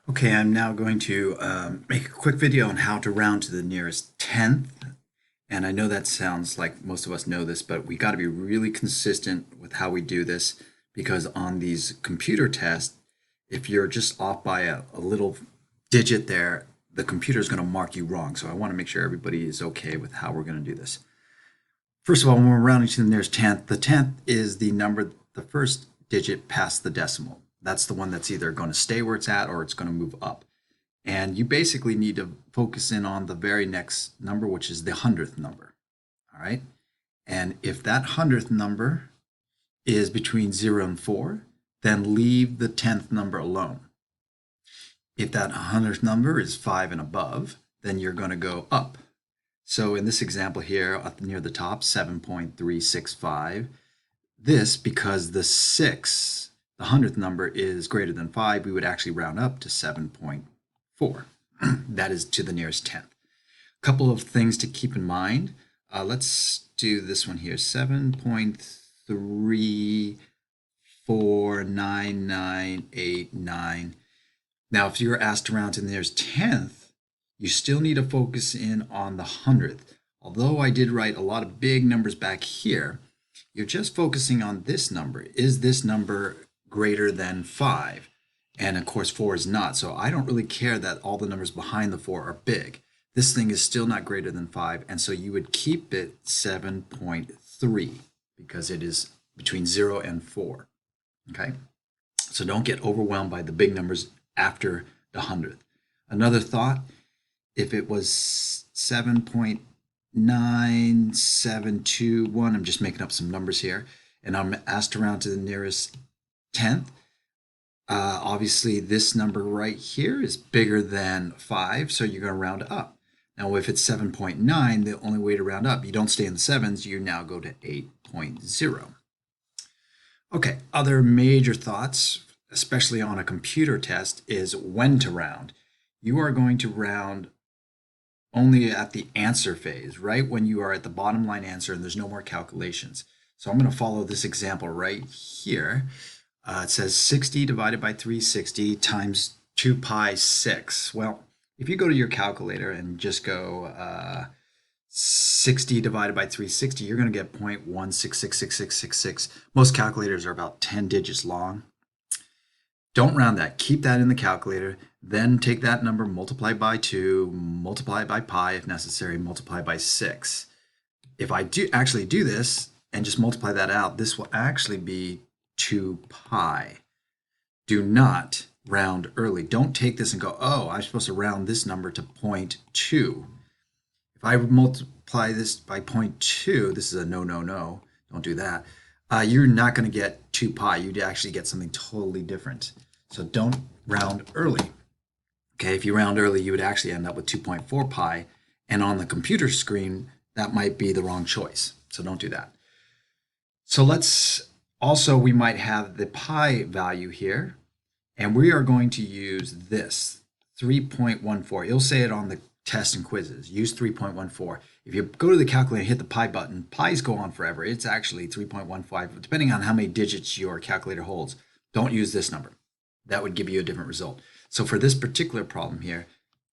Okay, I'm now going to make a quick video on how to round to the nearest tenth. And I know that sounds like most of us know this, but we got to be really consistent with how we do this because on these computer tests, if you're just off by a little digit there, the computer is going to mark you wrong. So I want to make sure everybody is okay with how we're going to do this. First of all, when we're rounding to the nearest tenth, the tenth is the number, the first digit past the decimal. That's the one that's either going to stay where it's at or it's going to move up. And you basically need to focus in on the very next number, which is the hundredth number. All right. And if that hundredth number is between 0 and 4, then leave the 10th number alone. If that hundredth number is 5 and above, then you're going to go up. So in this example here, up near the top, 7.365, this, because the 6, the hundredth number is greater than 5, we would actually round up to 7.4. That is to the nearest tenth. A couple of things to keep in mind. Let's do this one here, 7.349989. Now, if you were asked to round to the nearest tenth, you still need to focus in on the hundredth. Although I did write a lot of big numbers back here, you're just focusing on this number. Is this number greater than 5? And of course, 4 is not. So I don't really care that all the numbers behind the 4 are big. This thing is still not greater than 5. And so you would keep it 7.3 because it is between 0 and 4. Okay? So don't get overwhelmed by the big numbers after the hundredth. Another thought, if it was 7.9721, I'm just making up some numbers here, and I'm asked to round to the nearest tenth, obviously this number right here is bigger than 5, so you're going to round up. Now if it's 7.9, the only way to round up, you don't stay in the sevens, you now go to 8.0. Okay, other major thoughts, especially on a computer test, is when to round. You are going to round only at the answer phase, right when you are at the bottom line answer and there's no more calculations. So I'm going to follow this example right here. It says 60 divided by 360 times 2 pi 6. Well, if you go to your calculator and just go 60 divided by 360, you're going to get 0.1666666. Most calculators are about 10 digits long. Don't round that. Keep that in the calculator. Then take that number, multiply by 2, multiply it by pi if necessary, multiply by 6. If I do actually do this and just multiply that out, this will actually be 2 pi. Do not round early. Don't take this and go, oh, I'm supposed to round this number to 0.2. If I multiply this by 0.2, this is a no, no, no. Don't do that. You're not going to get 2 pi. You'd actually get something totally different. So don't round early. Okay, if you round early, you would actually end up with 2.4 pi. And on the computer screen, that might be the wrong choice. So don't do that. So let's also, we might have the pi value here. And we are going to use this, 3.14. It'll say it on the test and quizzes. Use 3.14. If you go to the calculator and hit the pi button, pi's go on forever. It's actually 3.15, depending on how many digits your calculator holds. Don't use this number. That would give you a different result. So for this particular problem here,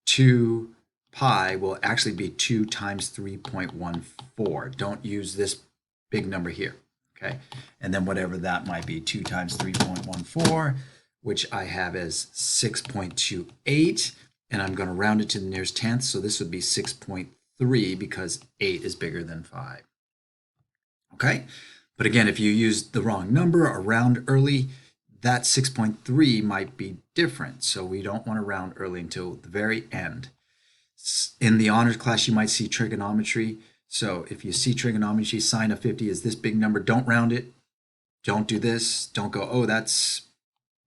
2 pi will actually be 2 times 3.14. Don't use this big number here, okay? And then whatever that might be, 2 times 3.14, which I have as 6.28, and I'm going to round it to the nearest tenth, so this would be 6.3 because 8 is bigger than 5. Okay? But again, if you use the wrong number or round early, that 6.3 might be different. So we don't want to round early until the very end. In the honors class, you might see trigonometry. So if you see trigonometry, sine of 50 is this big number. Don't round it. Don't do this. Don't go, oh, that's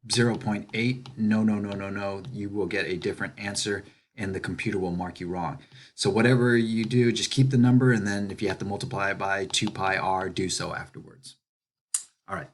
0.8. No, no, no, no, no. You will get a different answer and the computer will mark you wrong. So whatever you do, just keep the number. And then if you have to multiply it by 2 pi r, do so afterwards. All right.